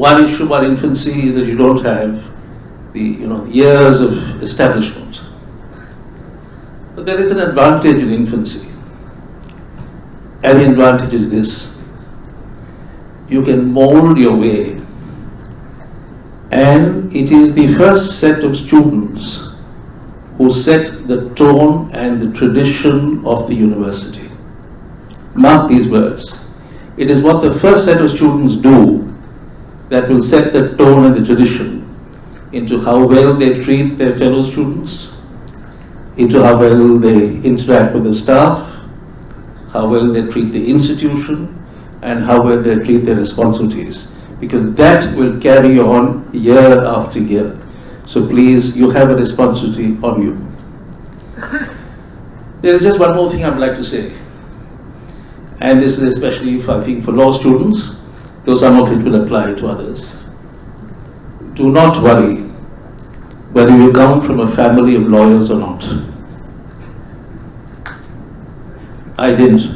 One issue about infancy is that you don't have the years of establishment. But there is an advantage in infancy. And the advantage is this: you can mold your way, and it is the first set of students who set the tone and the tradition of the university. Mark these words. It is what the first set of students do that will set the tone and the tradition into how well they treat their fellow students, into how well they interact with the staff, how well they treat the institution, and how well they treat their responsibilities. Because that will carry on year after year. So please, you have a responsibility on you. There is just one more thing I would like to say. And this is especially, I think, for law students, though some of it will apply to others. Do not worry whether you come from a family of lawyers or not. I didn't.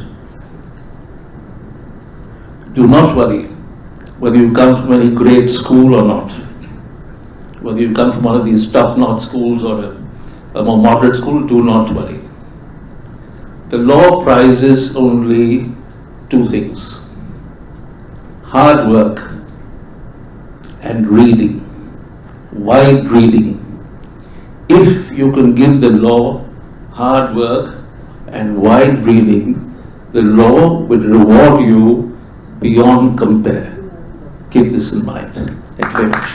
Do not worry whether you come from any great school or not. Whether you come from one of these top-notch schools or a more moderate school, do not worry. The law prizes only two things: hard work and reading, wide reading. If you can give the law hard work and wide reading, the law will reward you beyond compare. Keep this in mind. Thank you very much.